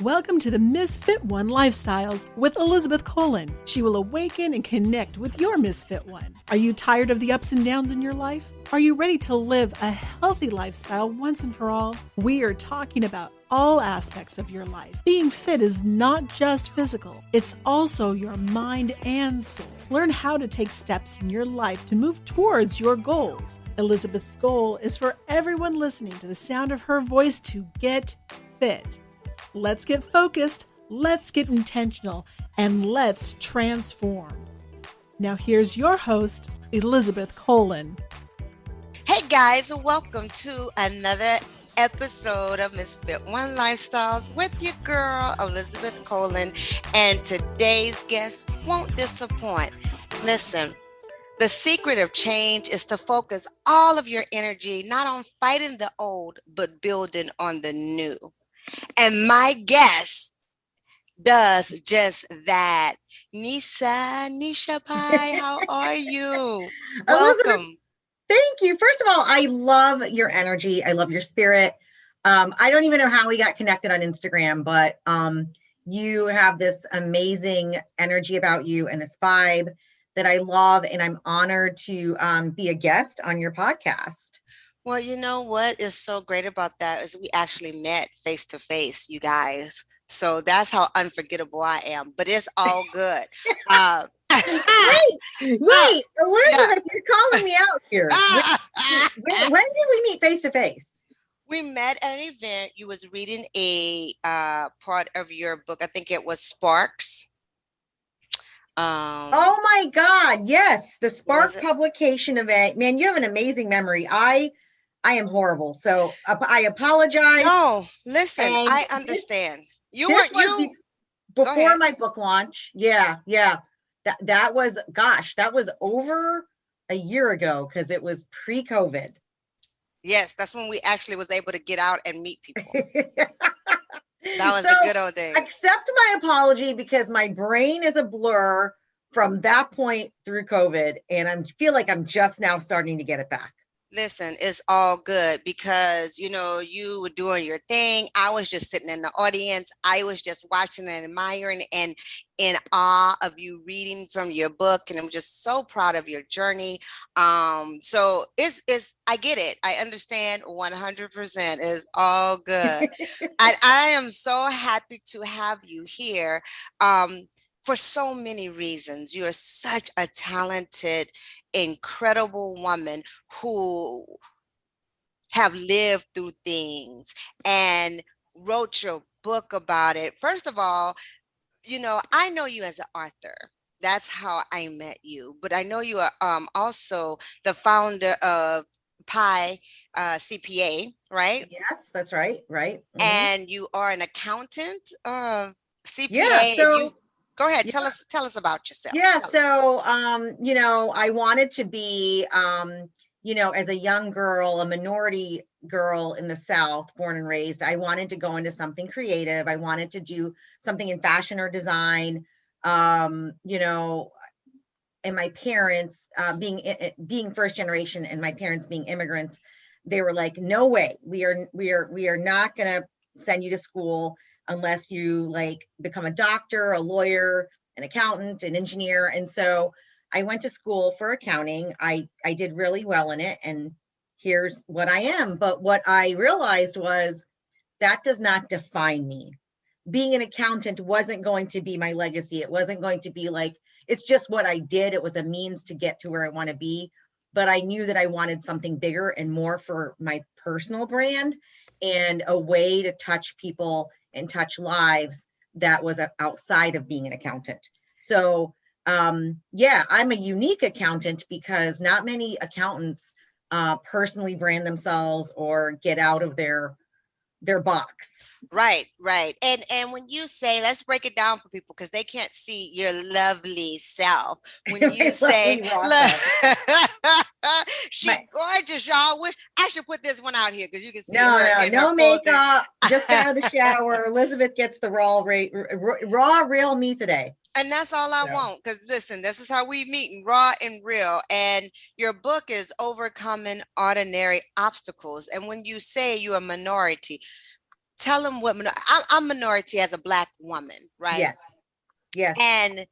Welcome to the Misfit One Lifestyles with Elizabeth Colin. She will awaken and connect with your Misfit One. Are you tired of the ups and downs in your life? Are you ready to live a healthy lifestyle once and for all? We are talking about all aspects of your life. Being fit is not just physical, it's also your mind and soul. Learn how to take steps in your life to move towards your goals. Elizabeth's goal is for everyone listening to the sound of her voice to get fit. Let's get focused, let's get intentional, and let's transform. Now here's your host, Elizabeth Colin. Hey guys, welcome to another episode of Misfit One Lifestyles with your girl, Elizabeth Colin. And today's guest won't disappoint. Listen, the secret of change is to focus all of your energy not on fighting the old, but building on the new. And my guest does just that. Nisha Pai, how are you? Welcome. Thank you. First of all, I love your energy. I love your spirit. I don't even know how we got connected on Instagram, but you have this amazing energy about you and this vibe that I love. And I'm honored to be a guest on your podcast. Well, you know what is so great about that is we actually met face to face, you guys. So that's how unforgettable I am, but it's all good. Wait, Elizabeth, you're calling me out here. When did we meet face to face? We met at an event. You was reading a part of your book. I think it was Sparks. Oh my God, yes, the Spark publication event. Man, you have an amazing memory. I am horrible, so I apologize. No, listen, I understand. Before my book launch. Yeah. That was over a year ago because it was pre-COVID. Yes, that's when we actually was able to get out and meet people. That was the good old days. Accept my apology because my brain is a blur from that point through COVID, and I feel like I'm just now starting to get it back. Listen, it's all good because, you were doing your thing. I was just sitting in the audience. I was just watching and admiring and in awe of you reading from your book. And I'm just so proud of your journey. So I get it. I understand 100%. It's all good. I am so happy to have you here. For so many reasons. You are such a talented, incredible woman who have lived through things and wrote your book about it. First of all, I know you as an author. That's how I met you. But I know you are also the founder of Pi CPA, right? Yes, that's right. Right. Mm-hmm. And you are an accountant, CPA. Yeah, go ahead. Tell us about yourself. Yeah. I wanted to be, as a young girl, a minority girl in the South, born and raised, I wanted to go into something creative. I wanted to do something in fashion or design, and my parents, being first generation and my parents being immigrants, they were like, no way, we are not going to send you to school unless you become a doctor, a lawyer, an accountant, an engineer. And so I went to school for accounting. I did really well in it. And here's what I am. But what I realized was that does not define me. Being an accountant wasn't going to be my legacy. It wasn't going to be it's just what I did. It was a means to get to where I want to be. But I knew that I wanted something bigger and more for my personal brand and a way to touch people and touch lives that was outside of being an accountant. So I'm a unique accountant because not many accountants personally brand themselves or get out of their box. Right. And when you say, let's break it down for people because they can't see your lovely self. When you say, she's gorgeous, y'all. I should put this one out here because you can see no makeup, just out of the shower. Elizabeth gets the raw, real me today. And that's all I want. Because listen, this is how we meet, in raw and real. And your book is Overcoming Ordinary Obstacles. And when you say you're a minority, tell them what I'm minority as a Black woman, right? Yes. Yes. And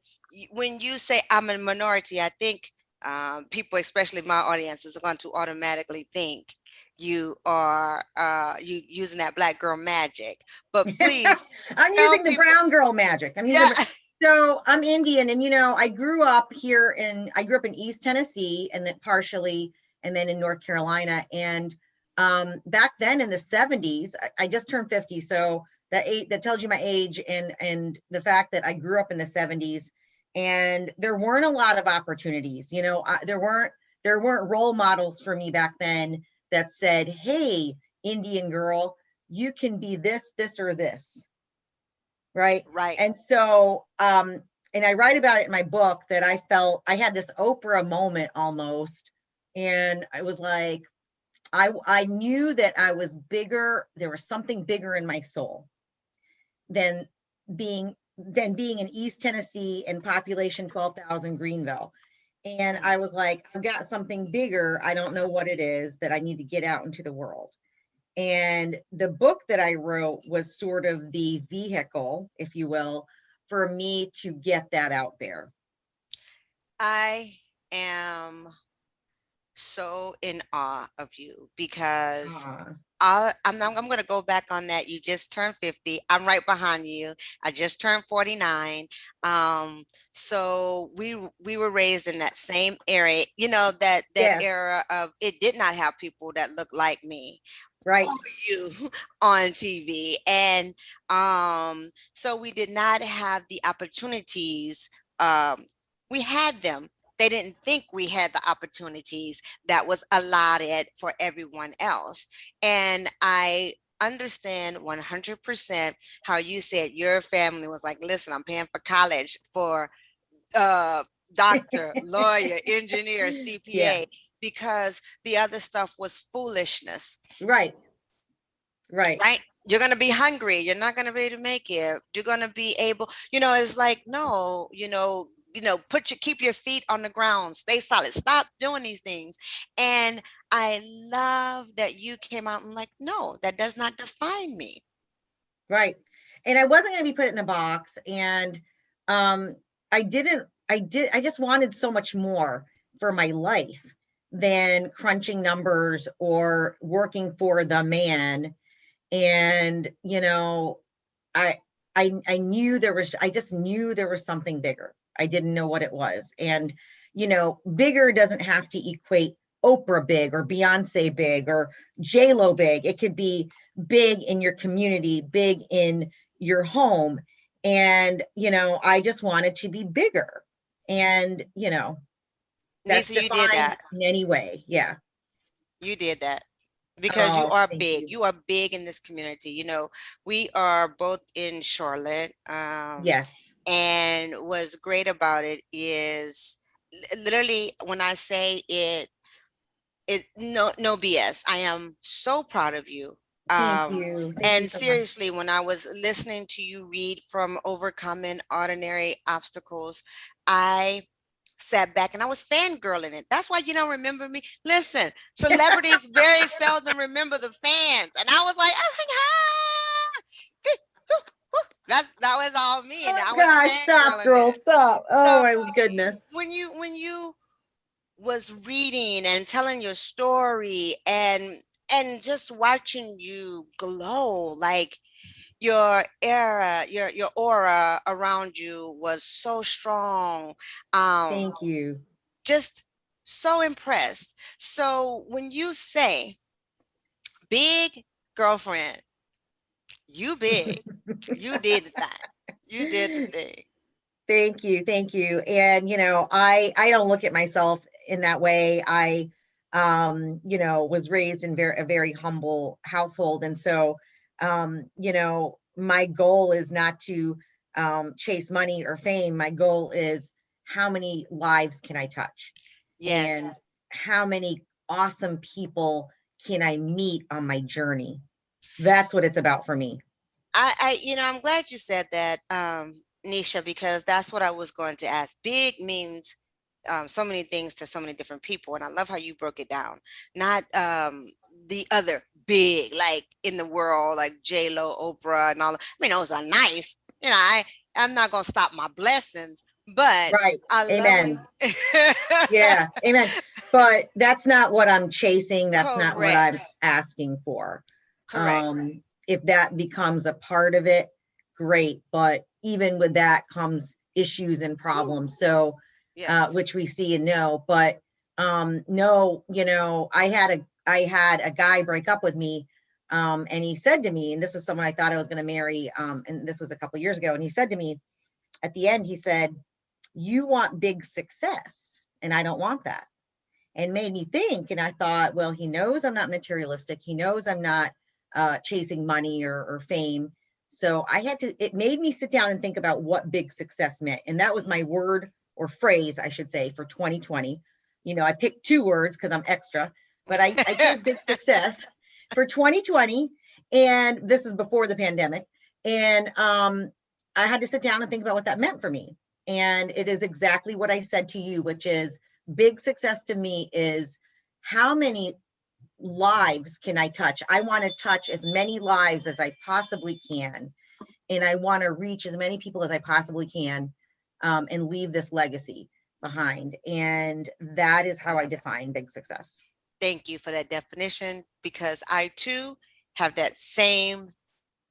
when you say I'm a minority, I think people, especially my audiences, are going to automatically think you are you using that Black girl magic. But please I'm tell using the people, brown girl magic. yeah, So I'm Indian, and I grew up in East Tennessee, and then partially, and then in North Carolina. And back then in the 70s, I just turned 50, so that tells you my age, and the fact that I grew up in the 70s, and there weren't a lot of opportunities. There weren't role models for me back then that said, "Hey, Indian girl, you can be this, this, or this." Right. right. And so, and I write about it in my book that I felt I had this Oprah moment almost. And I was like, I knew that I was bigger. There was something bigger in my soul than being in East Tennessee and population 12,000 Greenville. And I was like, I've got something bigger. I don't know what it is that I need to get out into the world. And the book that I wrote was sort of the vehicle, if you will, for me to get that out there. I am so in awe of you because I'm going to go back on that. You just turned 50. I'm right behind you. I just turned 49. So we were raised in that same area, that Yes. era of it did not have people that looked like me. Right. Or you on TV. And so we did not have the opportunities. We had them. They didn't think we had the opportunities that was allotted for everyone else. And I understand 100% how you said your family was like, listen, I'm paying for college for doctor, lawyer, engineer, Yeah. CPA, because the other stuff was foolishness. Right. Right. Right? You're going to be hungry. You're not going to be able to make it. You're going to be able, it's like, no, keep your feet on the ground, stay solid, stop doing these things. And I love that you came out and like, no, that does not define me. Right. And I wasn't going to be put in a box. And I just wanted so much more for my life than crunching numbers or working for the man. And I knew I just knew there was something bigger. I didn't know what it was. And bigger doesn't have to equate Oprah big or Beyonce big or J-Lo big. It could be big in your community, big in your home. And I just wanted to be bigger. And that's Nisa, you did defined that. in any way. Yeah. You did that because you Oh, are thank big. you. You are big in this community. We are both in Charlotte. Yes. And what's great about it is literally when I say it no BS. I am so proud of you. Thank you. Thank you And so much. seriously, when I was listening to you read from Overcoming Ordinary Obstacles, I sat back and I was fangirling it. That's why you don't remember me. Listen, celebrities very seldom remember the fans. And I was like, oh my God. That was all me. And I Oh was gosh, stop, fangirling girl, it. stop. So Oh my goodness. when you was reading and telling your story and just watching you glow, like your aura around you was so strong. um Thank you. just so impressed. So when you say big girlfriend, you big, you did the thing, you did the thing. Thank you. Thank you. And I don't look at myself in that way. I was raised in a very humble household. And so my goal is not to chase money or fame. My goal is how many lives can I touch? Yes. And how many awesome people can I meet on my journey? That's what it's about for me. I'm glad you said that, Nisha, because that's what I was going to ask. Big means so many things to so many different people, and I love how you broke it down. Not the other big, like in the world, like J-Lo, Oprah, and all. I mean, those are nice. You know, I'm not gonna stop my blessings, but Right. I love Amen. when. Yeah. Amen. But that's not what I'm chasing. That's not what I'm Correct. asking for. Correct. If that becomes a part of it, great. But even with that comes issues and Whew. problems. So, Yes. which we see and know, but no, I had a guy break up with me. And he said to me, and this was someone I thought I was going to marry. And this was a couple years ago. And he said to me at the end, he said, "You want big success, and I don't want that." And made me think. And I thought, well, he knows I'm not materialistic. He knows I'm not chasing money or fame. So it made me sit down and think about what big success meant. And that was my word or phrase, I should say, for 2020. I picked two words because I'm extra, but I chose big success for 2020. And this is before the pandemic. And I had to sit down and think about what that meant for me. And it is exactly what I said to you, which is big success to me is how many lives can I touch? I want to touch as many lives as I possibly can. And I want to reach as many people as I possibly can, and leave this legacy behind. And that is how I define big success. Thank you for that definition, because I too have that same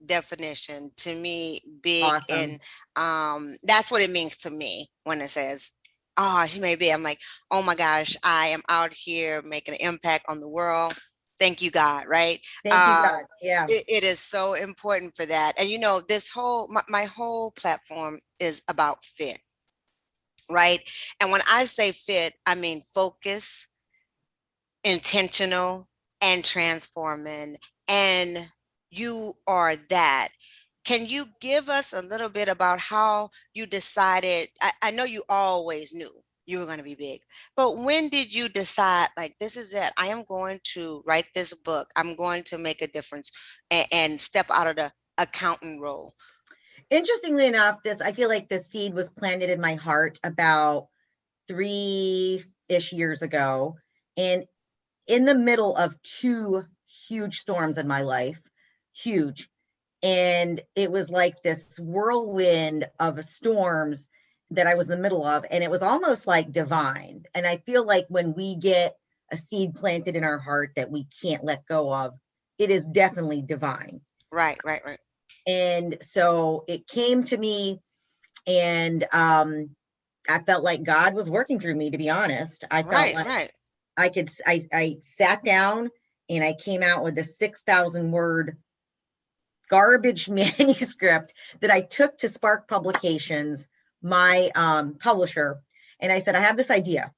definition. To me, big, Awesome. and that's what it means to me when it says, oh, she may be. I'm like, oh my gosh, I am out here making an impact on the world. Thank you, God, right? Thank you, God. Yeah. It is so important for that. And this whole my whole platform is about fit, right? And when I say fit, I mean focus, intentional, and transforming. And you are that. Can you give us a little bit about how you decided? I know you always knew you were going to be big, but when did you decide, like, this is it? I am going to write this book. I'm going to make a difference, and step out of the accountant role. Interestingly enough, I feel like the seed was planted in my heart about 3-ish years ago. And in the middle of two huge storms in my life, huge. And it was like this whirlwind of storms that I was in the middle of. And it was almost like divine. And I feel like when we get a seed planted in our heart that we can't let go of, it is definitely divine. Right. And so it came to me, and I felt like God was working through me, to be honest. I felt like I sat down and I came out with a 6,000 word garbage manuscript that I took to Spark Publications, my publisher. And I said, I have this idea.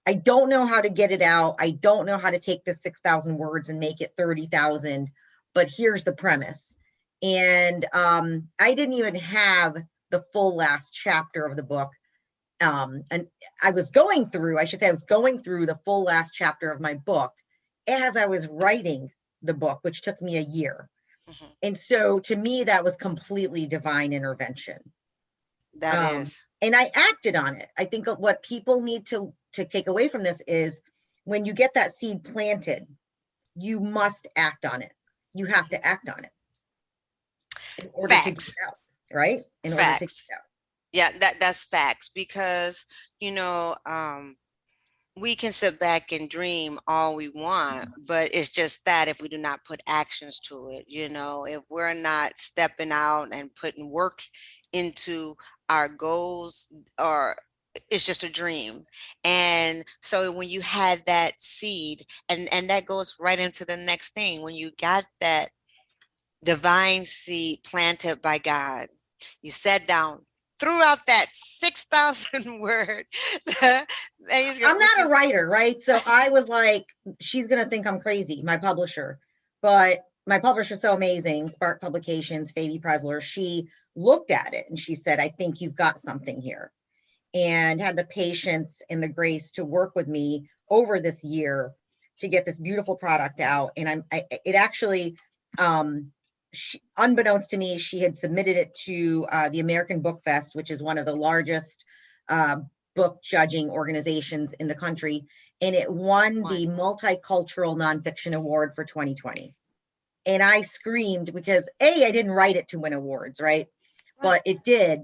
I don't know how to get it out. I don't know how to take the 6,000 words and make it 30,000, but here's the premise. And I didn't even have the full last chapter of the book. And I was going through the full last chapter of my book as I was writing the book, which took me a year. Mm-hmm. And so to me, that was completely divine intervention. That is. And I acted on it. I think what people need to take away from this is when you get that seed planted, you must act on it. You have to act on it in order to get it out, right? In order to get it out. Yeah, that's facts, because we can sit back and dream all we want, but it's just that if we do not put actions to it, if we're not stepping out and putting work into our goals, or it's just a dream. And so when you had that seed, and that goes right into the next thing, when you got that divine seed planted by God, you sat down, threw out that 6,000 word manuscript. I'm not a writer, right? So I was like, she's going to think I'm crazy, my publisher. But my publisher is so amazing, Spark Publications, Phoebe Presler. She looked at it and she said, I think you've got something here. And had the patience and the grace to work with me over this year to get this beautiful product out. And it actually, unbeknownst to me, she had submitted it to the American Book Fest, which is one of the largest book judging organizations in the country. And it won the Multicultural Nonfiction Award for 2020. And I screamed because I didn't write it to win awards, right? But it did.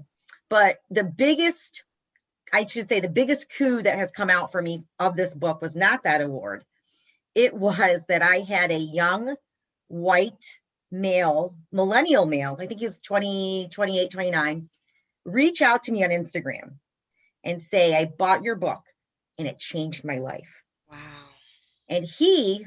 But the biggest coup that has come out for me of this book was not that award. It was that I had a young white male, millennial male, I think he's 20, 28, 29, reach out to me on Instagram and say, I bought your book and it changed my life. Wow. And he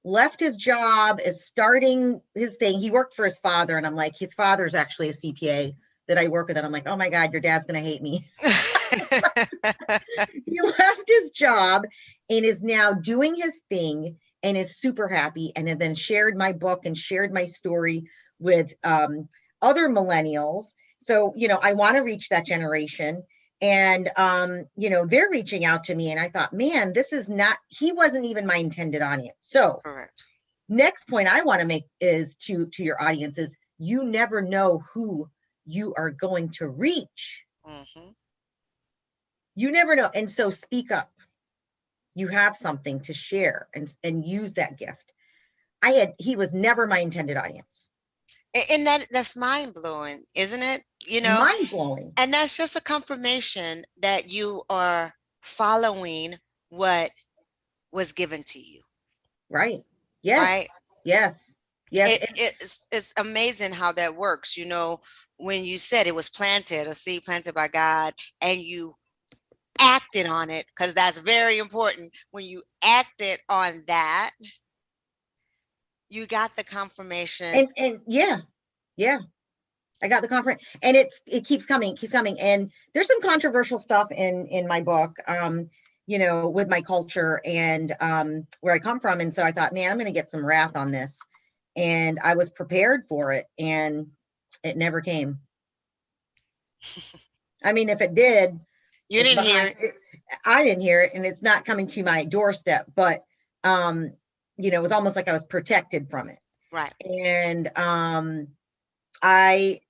left his job, is starting his thing. He worked for his father. And I'm like, his father's actually a CPA that I work with. And I'm like, oh my God, your dad's going to hate me. He left his job and is now doing his thing and is super happy. And then shared my book and shared my story with other millennials. So, I want to reach that generation. And, they're reaching out to me. And I thought, man, he wasn't even my intended audience. So Correct. Next point I want to make is to your audience is you never know who you are going to reach. Mm-hmm. You never know. And so speak up. You have something to share and use that gift. He was never my intended audience. And that's mind blowing, isn't it? Mind blowing. And that's just a confirmation that you are following what was given to you. Right. Yes. Right. Yes. Yes. It's amazing how that works. When you said it was a seed planted by God, and you acted on it, because that's very important. When you acted on that, you got the confirmation. And yeah. I got the confirmation, and it keeps coming. And there's some controversial stuff in my book, with my culture and where I come from. And so I thought, man, I'm going to get some wrath on this. And I was prepared for it, and it never came. I mean, if it did, you didn't hear it. I didn't hear it, and it's not coming to my doorstep, but it was almost like I was protected from it. Right. And I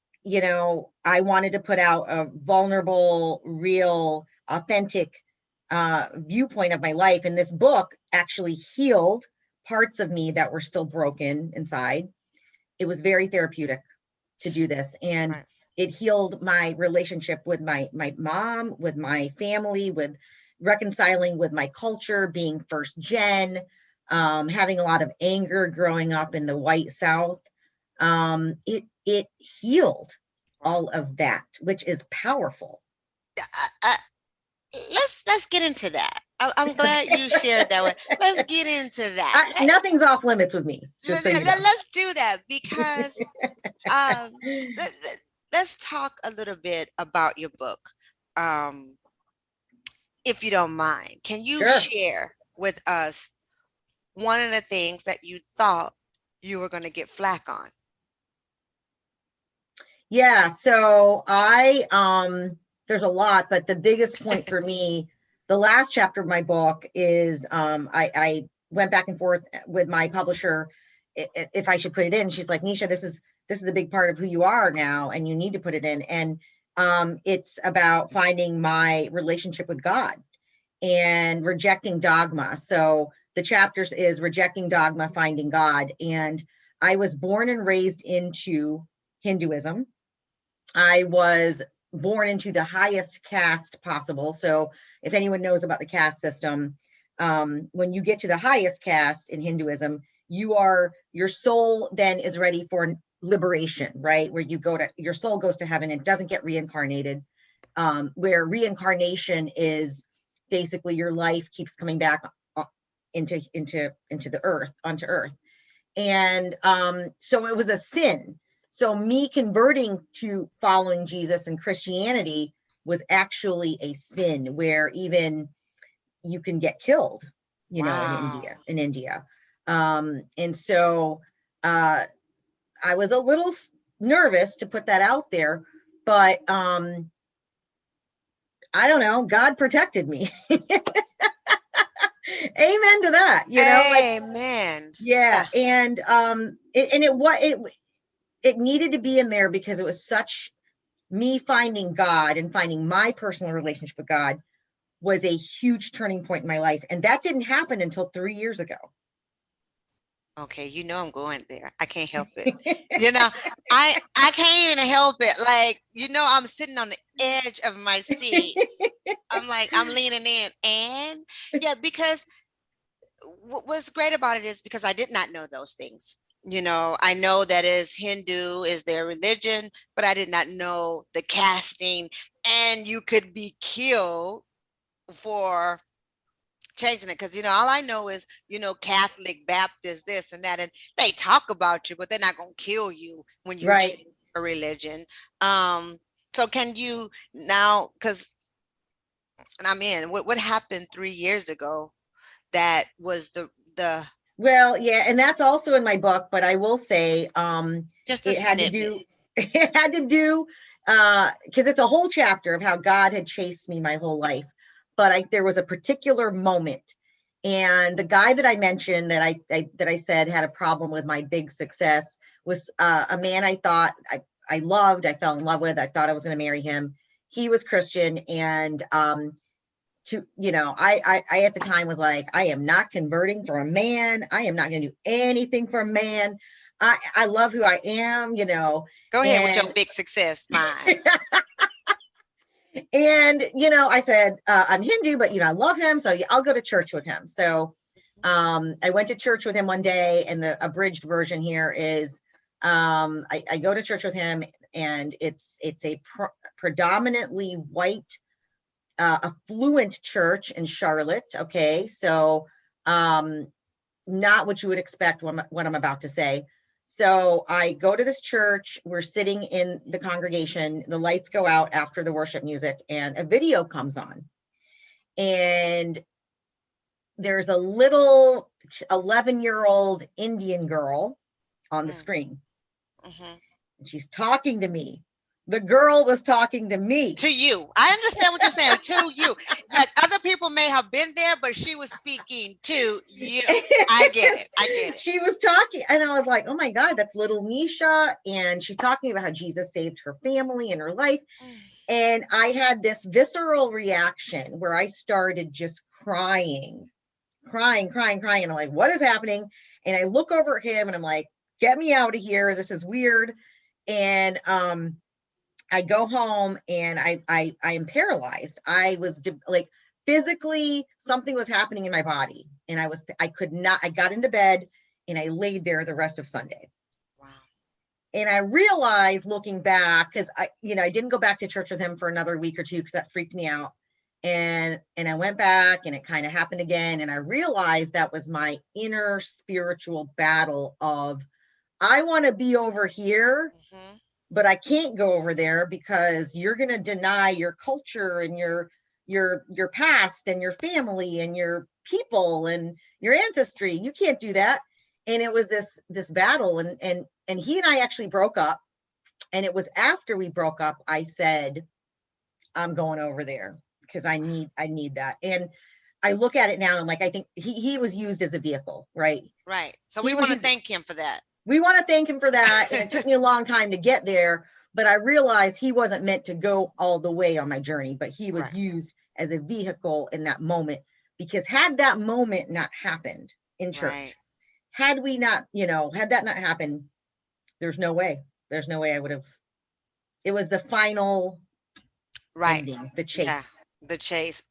wanted to put out a vulnerable, real, authentic viewpoint of my life. And this book actually healed parts of me that were still broken inside. It was very therapeutic to do this. And right. It healed my relationship with my mom, with my family, with reconciling with my culture, being first gen, having a lot of anger growing up in the white South. It healed all of that, which is powerful. Let's get into that. I'm glad you shared that one. Let's get into that. Nothing's off limits with me. Let's do that, because let's talk a little bit about your book, if you don't mind. Can you share with us one of the things that you thought you were going to get flack on? Yeah, so there's a lot, but the biggest point for me, the last chapter of my book is I went back and forth with my publisher if I should put it in. She's like, Nisha, this is a big part of who you are now, and you need to put it in. And it's about finding my relationship with God and rejecting dogma. So the chapters is rejecting dogma, finding God. And I was born and raised into Hinduism. I was born into the highest caste possible. So if anyone knows about the caste system, when you get to the highest caste in Hinduism, your soul then is ready for liberation, right? Where your soul goes to heaven and doesn't get reincarnated, where reincarnation is basically your life keeps coming back into the earth, onto earth. And so it was a sin. So me converting to following Jesus and Christianity was actually a sin, where even you can get killed, Wow. in India. And so I was a little nervous to put that out there, but I don't know, God protected me. Amen to that, Amen. Yeah. And it needed to be in there because it was such me finding God and finding my personal relationship with God was a huge turning point in my life. And that didn't happen until 3 years ago. Okay, you know I'm going there. I can't help it. You know, I can't even help it. Like, I'm sitting on the edge of my seat. I'm like, I'm leaning in. And yeah, because what's great about it is because I did not know those things. I know that is Hindu is their religion, but I did not know the casting, and you could be killed for changing it, because all I know is Catholic, Baptist, this and that, and they talk about you, but they're not going to kill you when you Right. change a religion. So can you now, because I'm in what happened 3 years ago that was the Well, yeah, and that's also in my book, but I will say just a it had to snippet. do because it's a whole chapter of how God had chased me my whole life. But there was a particular moment, and the guy that I mentioned that I said had a problem with my big success was a man I thought I loved, I fell in love with, I thought I was going to marry him. He was Christian, and I at the time was like, I am not converting for a man. I am not going to do anything for a man. I love who I am, Go ahead with your big success, mine. And, I said, I'm Hindu, but, I love him. So I'll go to church with him. So I went to church with him one day, and the abridged version here is I go to church with him, and it's a predominantly white affluent church in Charlotte. Okay. So, not what you would expect what I'm about to say. So I go to this church, we're sitting in the congregation, the lights go out after the worship music, and a video comes on. And there's a little 11-year-old Indian girl on the screen. Mm-hmm. And she's talking to me. The girl was talking to me. To you. I understand what you're saying. To you. Like, other people may have been there, but she was speaking to you. I get it. She was talking, and I was like, oh my God, that's little Nisha. And she's talking about how Jesus saved her family and her life. And I had this visceral reaction where I started just crying. And I'm like, what is happening? And I look over at him and I'm like, get me out of here. This is weird. And I go home, and I am paralyzed. I was like, physically, something was happening in my body, and I could not. I got into bed, and I laid there the rest of Sunday. Wow. And I realized, looking back, because I didn't go back to church with him for another week or two because that freaked me out. And I went back, and it kind of happened again. And I realized that was my inner spiritual battle of, I want to be over here. Mm-hmm. But I can't go over there because you're going to deny your culture and your past and your family and your people and your ancestry. You can't do that. And it was this battle, and he and I actually broke up. And it was after we broke up, I said, I'm going over there because I need that. And I look at it now, and I'm like, I think he was used as a vehicle, right? Right. So we want to thank him for that. We want to thank him for that. And it took me a long time to get there, but I realized he wasn't meant to go all the way on my journey, but he was used as a vehicle in that moment. Because had that moment not happened in church, had we not, had that not happened, there's no way I would have. It was the final ending, the chase. Yeah, the chase.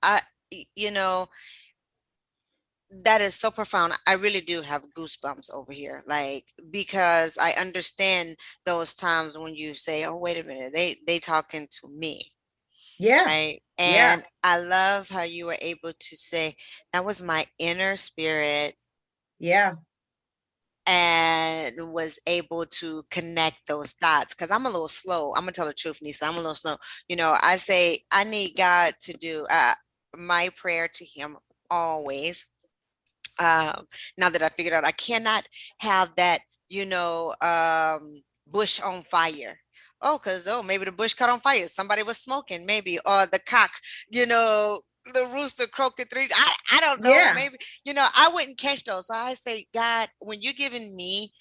That is so profound. I really do have goosebumps over here, like, because I understand those times when you say, oh, wait a minute, they talking to me. Yeah. Right. And I love how you were able to say that was my inner spirit. Yeah. And was able to connect those dots, because I'm a little slow. I'm gonna tell the truth, Nisa. I'm a little slow. I say I need God to do my prayer to him always. Now that I figured out, I cannot have that, bush on fire. Because maybe the bush caught on fire. Somebody was smoking, maybe, or the cock, the rooster croaking three. I don't know. Yeah. Maybe, I wouldn't catch those. So I say, God, when you're giving me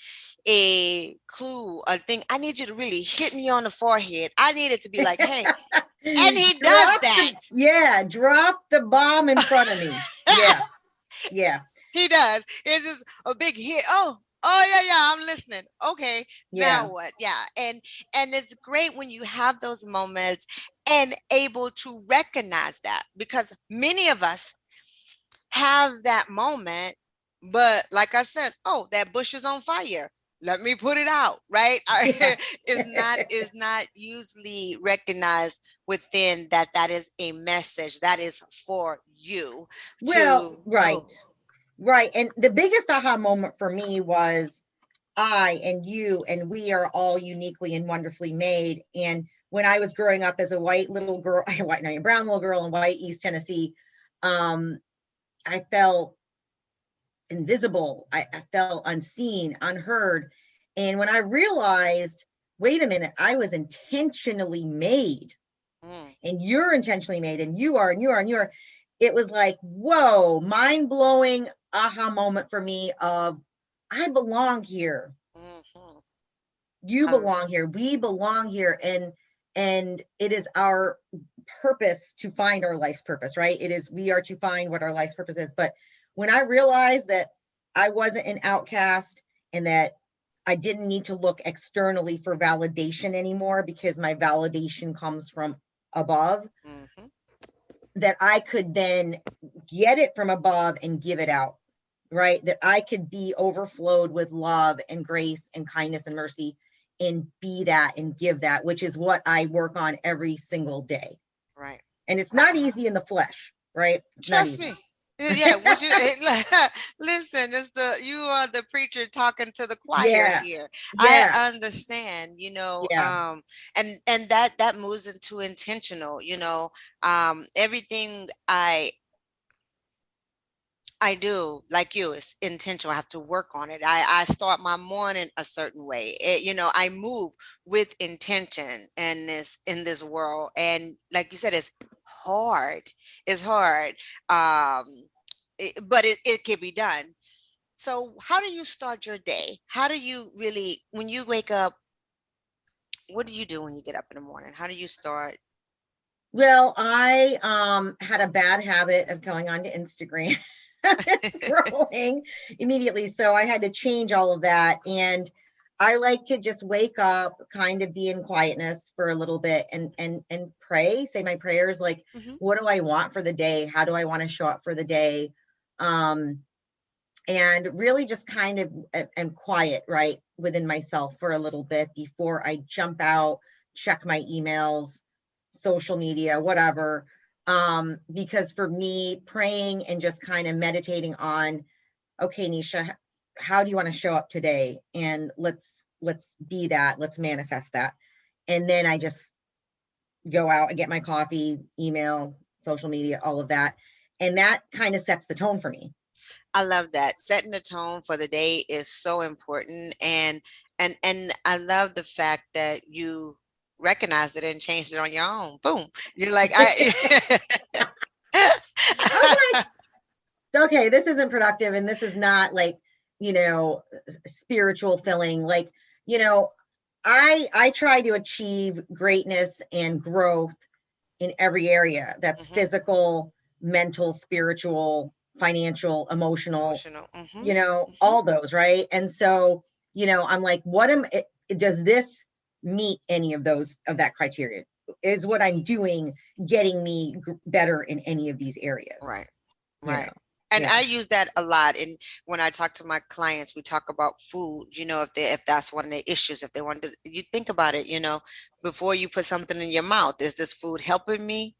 a clue, a thing, I need you to really hit me on the forehead. I need it to be like, hey, and he does that. Drop the bomb in front of me. Yeah. He does. It's just a big hit. Oh, Oh yeah, I'm listening. Okay, Yeah. now what? Yeah, and it's great when you have those moments and able to recognize that, because many of us have that moment, but like I said, oh, that bush is on fire. Let me put it out, right? Yeah. Is not usually recognized within that. That is a message that is for you Well, to right. move. Right. And the biggest aha moment for me was I and you and we are all uniquely and wonderfully made. And when I was growing up as a white little girl, white, no, brown little girl in white East Tennessee, um, I felt invisible. I felt unseen, unheard. And when I realized, wait a minute, I was intentionally made, Mm, and you're intentionally made, and you are, and you are, and you are, it was like, whoa, mind blowing aha moment for me of I belong here. mhm. You I, belong here. We belong here. And it is our purpose to find our life's purpose, right? It is, we are to find what our life's purpose is. But when I realized that I wasn't an outcast and that I didn't need to look externally for validation anymore because my validation comes from above, mhm. that I could then get it from above and give it out, right? That I could be overflowed with love and grace and kindness and mercy and be that and give that, which is what I work on every single day. Right. And it's not easy in the flesh, right? It's not Trust easy. me. Yeah, would you listen? It's the you are the preacher talking to the choir Yeah. here. I Yeah. understand, Yeah. and that moves into intentional, everything I do, like you, it's intentional. I have to work on it. I start my morning a certain way. I move with intention in this world. And like you said, it's hard. It's hard. But it can be done. So how do you start your day? How do you really, when you wake up, what do you do when you get up in the morning? How do you start? Well, I had a bad habit of going on to Instagram and scrolling immediately. So I had to change all of that. And I like to just wake up, kind of be in quietness for a little bit and pray, say my prayers like, Mhm. what do I want for the day? How do I want to show up for the day? Um, and really just kind of am quiet, right, within myself for a little bit before I jump out, check my emails, social media, whatever. Because for me, praying and just kind of meditating on, okay, Nisha, how do you want to show up today? And let's be that, let's manifest that. And then I just go out and get my coffee, email, social media, all of that. And that kind of sets the tone for me. I love that. Setting the tone for the day is so important. And I love the fact that you recognized it and changed it on your own. Boom. You're like, I I was like, okay, this isn't productive and this is not like, spiritual filling. Like, you know, I try to achieve greatness and growth in every area. That's Mhm. physical, mental, spiritual, financial, emotional, Emotional. Hmm. all those, right? And so, I'm like, does this meet any of those of that criteria? Is what I'm doing getting me better in any of these areas? Right. You Right. know, And yeah, I use that a lot. And when I talk to my clients, we talk about food, if that's one of the issues, if they want to, you think about it, before you put something in your mouth, is this food helping me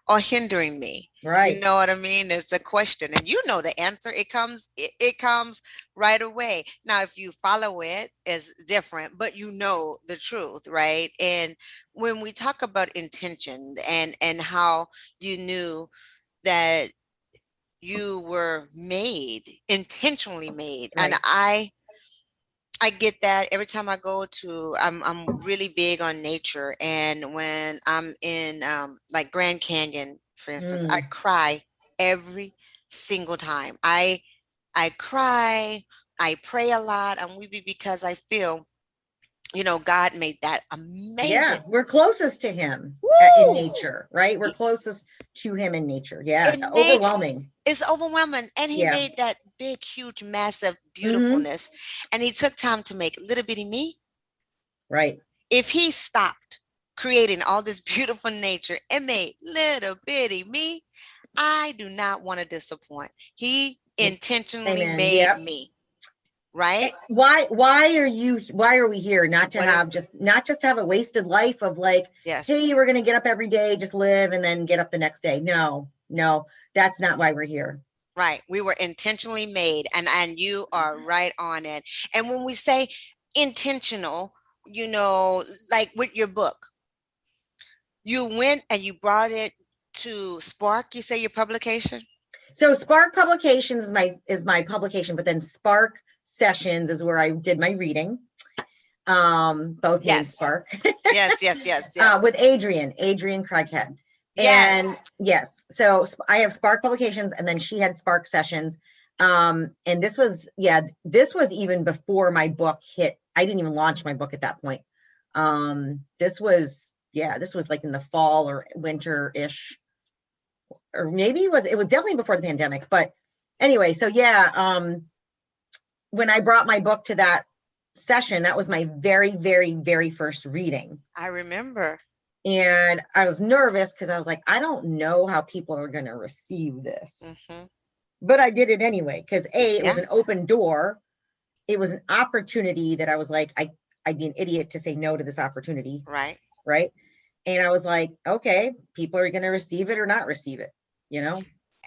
or hindering me? You right, know what I mean? It's a question, and you know the answer. It comes right away. Now, if you follow it, is different, but you know the truth, right? And when we talk about intention and how you knew that you were made, intentionally made, and right. I get that every time I go to, I'm really big on nature. And when I'm in like Grand Canyon, for instance, I Mm, cry every single time. I cry, I pray a lot, and we be because I feel, God made that yeah, amazing. we're closest to him in Woo! nature, right? We're closest to him in nature. Yeah, In nature, overwhelming. It's overwhelming. And he Yeah. made that big, huge, massive Hmm. beautifulness. And he took time to make little bitty me. Right. If he stopped creating all this beautiful nature and made little bitty me, I do not want to disappoint. He intentionally Amen. made Yep. me, right? Why are we here? Not to What have is, just not just have a wasted life of like, yes, hey, we're gonna get up every day, just live and then get up the next day. No, no, that's not why we're here. right. We were intentionally made, and you are right on it. And when we say intentional, like with your book, you went and you brought it to Spark, you say your publication? So Spark Publications is my publication, but then Spark Sessions is where I did my reading. Both named Yes. Spark. Yes, yes, yes, With yes. Adrian Craighead. Yes. And yes, so I have Spark Publications and then she had Spark Sessions. And this was even before my book hit. I didn't even launch my book at that point. This was like in the fall or winter-ish, or maybe it was definitely before the pandemic. But anyway, so yeah, when I brought my book to that session, that was my very, very, very first reading. I remember. And I was nervous because I was like, I don't know how people are going to receive this. Hmm. But I did it anyway because it was Yeah. an open door. It was an opportunity that I was like, I'd be an idiot to say no to this opportunity. Right. Right. And I was like, okay, people are going to receive it or not receive it, you know?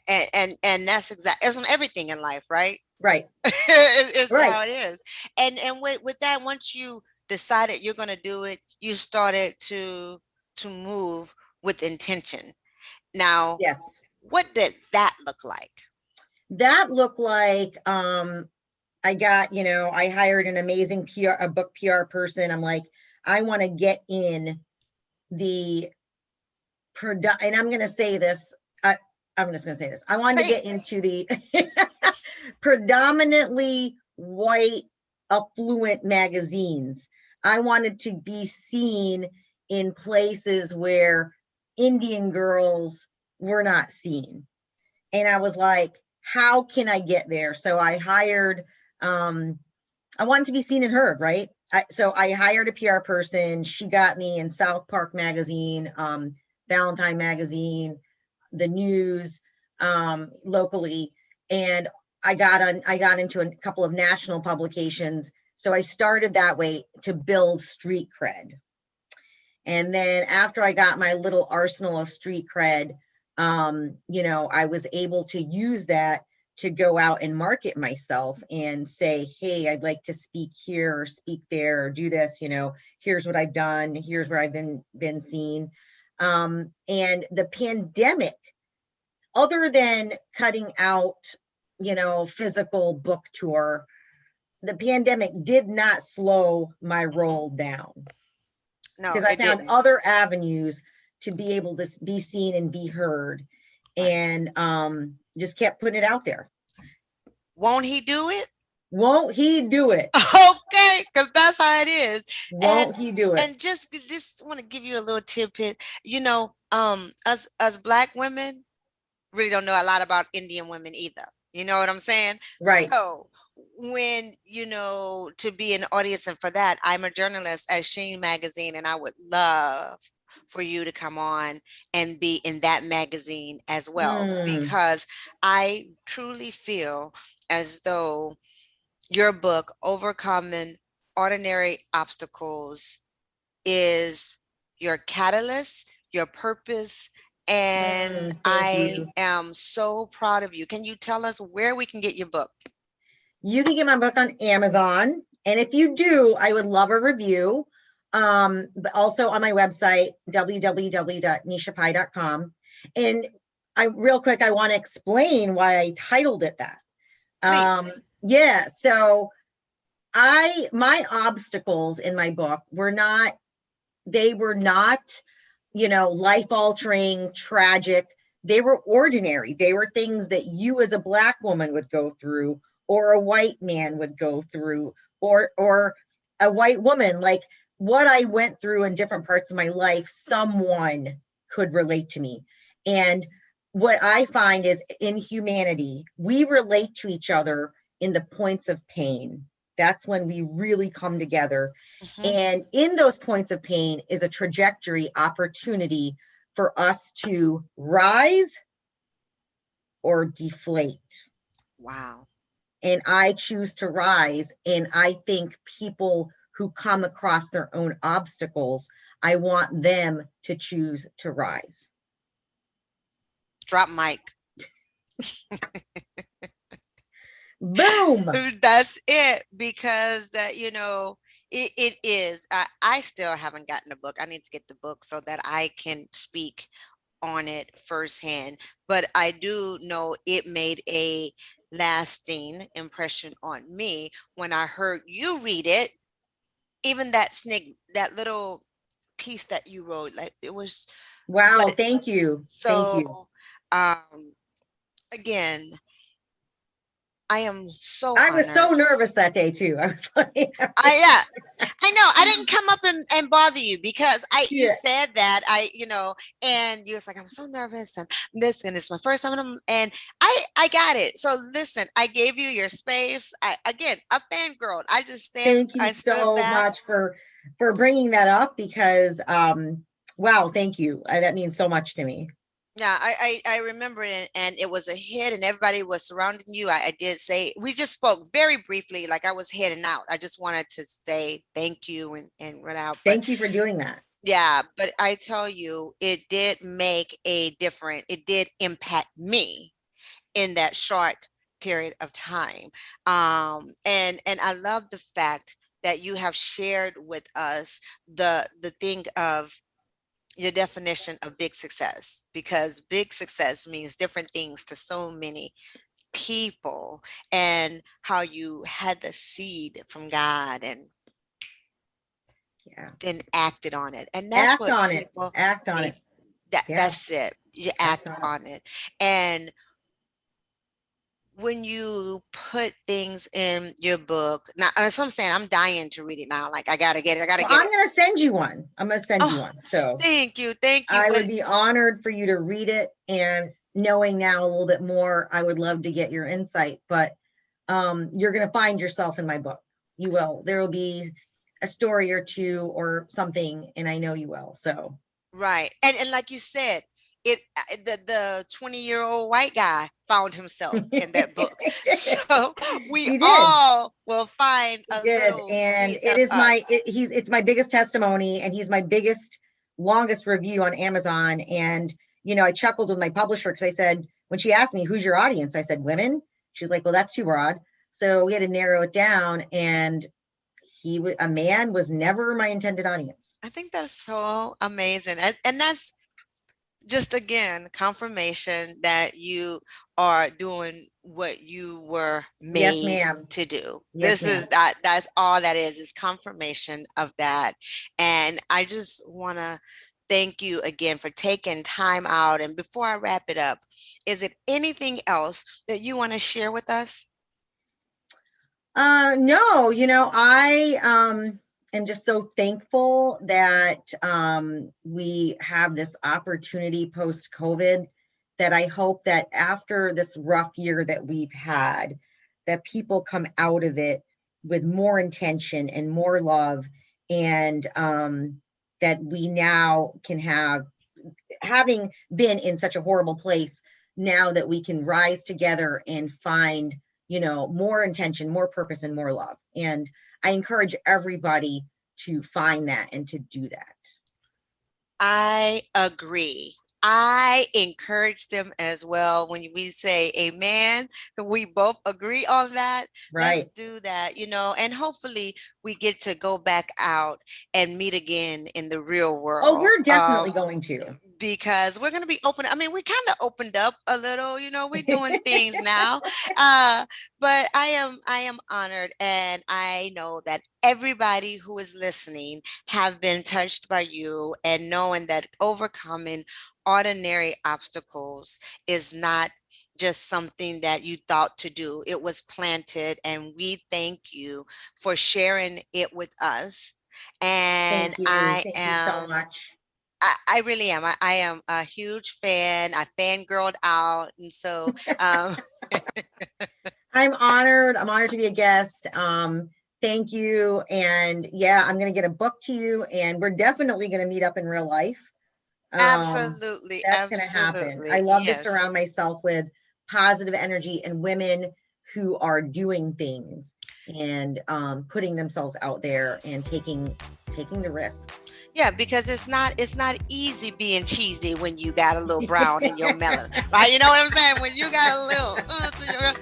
And that's exactly, it's on everything in life, right? Right. It's Right. how it is. And with that, once you decided you're going to do it, you started to move with intention. Now, Yes. what did that look like? That looked like, I got, I hired an amazing a book PR person. I'm like, I want to get in the and I'm going to say this. I'm just going to say this. I wanted to Say get into the predominantly white, affluent magazines. I wanted to be seen in places where Indian girls were not seen. And I was like, how can I get there? So I hired, I wanted to be seen and heard, right? So I hired a PR person. She got me in South Park Magazine, Valentine Magazine, the news, locally. And I got into a couple of national publications. So I started that way to build street cred. And then after I got my little arsenal of street cred, I was able to use that to go out and market myself and say, hey, I'd like to speak here or speak there or do this, here's what I've done, here's where I've been seen. And the pandemic, other than cutting out, physical book tour, the pandemic did not slow my roll down. no, Because I it found didn't. other avenues to be able to be seen and be heard, Right. and just kept putting it out there. Won't he do it? Won't he do it? Okay, because that's how it is. Won't he do it? And just want to give you a little tidbit. Us Black women really don't know a lot about Indian women either. You know what I'm saying? Right. So when to be an audience, and for that, I'm a journalist at Sheen Magazine, and I would love for you to come on and be in that magazine as well, because I truly feel as though your book, Overcoming Ordinary Obstacles, is your catalyst, your purpose, and I am so proud of you. Can you tell us where we can get your book? You can get my book on Amazon. And if you do, I would love a review. But also on my website, www.nishapai.com. And real quick, I want to explain why I titled it that. Please. Yeah. So my obstacles in my book were not life altering, tragic. They were ordinary. They were things that you as a Black woman would go through, or a white man would go through, or a white woman. Like what I went through in different parts of my life, someone could relate to me. And what I find is in humanity, we relate to each other in the points of pain. That's when we really come together. Mhm. And in those points of pain is a trajectory opportunity for us to rise or deflate. Wow. And I choose to rise. And I think people who come across their own obstacles, I want them to choose to rise. Drop mic. Boom. That's it, because that, it is. I still haven't gotten a book. I need to get the book so that I can speak on it firsthand. But I do know it made a lasting impression on me when I heard you read it. Even that little piece that you wrote, like it was, Wow. but Thank you. Thank you. so again, I am so I was so honored. nervous that day too. I was like, I know I didn't come up and bother you because you yeah. said that and you was like, I'm so nervous and this and it's my first time and I got it. So listen, I gave you your space. Again, a fangirl. Thank you I stood so back. much for bringing that up because wow, thank you. That means so much to me. Yeah, I remember it, and it was a hit, and everybody was surrounding you. I did say we just spoke very briefly, like I was heading out. I just wanted to say thank you and run out. But Thank you for doing that. yeah, but I tell you, it did make a difference. It did impact me in that short period of time. And I love the fact that you have shared with us the thing of your definition of big success, because big success means different things to so many people, and how you had the seed from God and Yeah. then acted on it. And that's Act what on it. people Act on need. it. Yeah. That's it. You Act act on it. on it. And when you put things in your book, now that's what I'm saying. I'm dying to read it now. Like I gotta get it. I gotta Well, get I'm it. going to send you one. I'm going to send you Oh, one. So thank you. Thank you. I But would be honored for you to read it, and knowing now a little bit more, I would love to get your insight, but you're going to find yourself in my book. You will. There will be a story or two or something, and I know you will. So right. And like you said, the 20-year-old white guy found himself in that book. So we he did. all will find He a did. little And bit it of is us. it's my biggest testimony, and he's my biggest, longest review on Amazon. And, I chuckled with my publisher because I said, when she asked me, who's your audience? I said, women. She's like, well, that's too broad. So we had to narrow it down. And a man was never my intended audience. I think that's so amazing. And that's just again confirmation that you are doing what you were Yes, made ma'am. to do. Yes, This ma'am. is that's all that is confirmation of that. And I just want to thank you again for taking time out. And before I wrap it up, is it anything else that you want to share with us? No, I am just so thankful that we have this opportunity post COVID, that I hope that after this rough year that we've had, that people come out of it with more intention and more love, and that we now can having been in such a horrible place, now that we can rise together and find, more intention, more purpose, and more love. And I encourage everybody to find that and to do that. I agree. I encourage them as well. When we say amen, we both agree on that. Let's Right. do that, and hopefully we get to go back out and meet again in the real Oh, world. we're definitely going to. Because we're going to be open. I mean, we kind of opened up a little, we're doing things now. Uh, but I am honored, and I know that everybody who is listening have been touched by you, and knowing that overcoming ordinary obstacles is not just something that you thought to do. It was planted, and we thank you for sharing it with us. And Thank you. I Thank you so am much. I really am. I am a huge fan. I fangirled out. And so I'm honored. I'm honored to be a guest. Thank you. And yeah, I'm going to get a book to you, and we're definitely going to meet up in real life. absolutely, That's going to happen. I absolutely. love to Yes. surround myself with positive energy and women who are doing things and putting themselves out there and taking the risks. Yeah, because it's not easy being cheesy when you got a little brown in your melon, right? You know what I'm saying? When you got a little,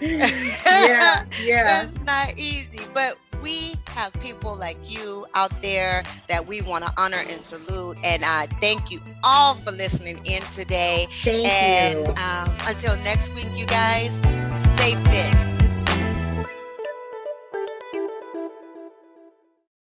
Yeah, yeah. it's not easy. But we have people like you out there that we want to honor and salute. And thank you all for listening in today. Thank And you. until next week, you guys, stay fit.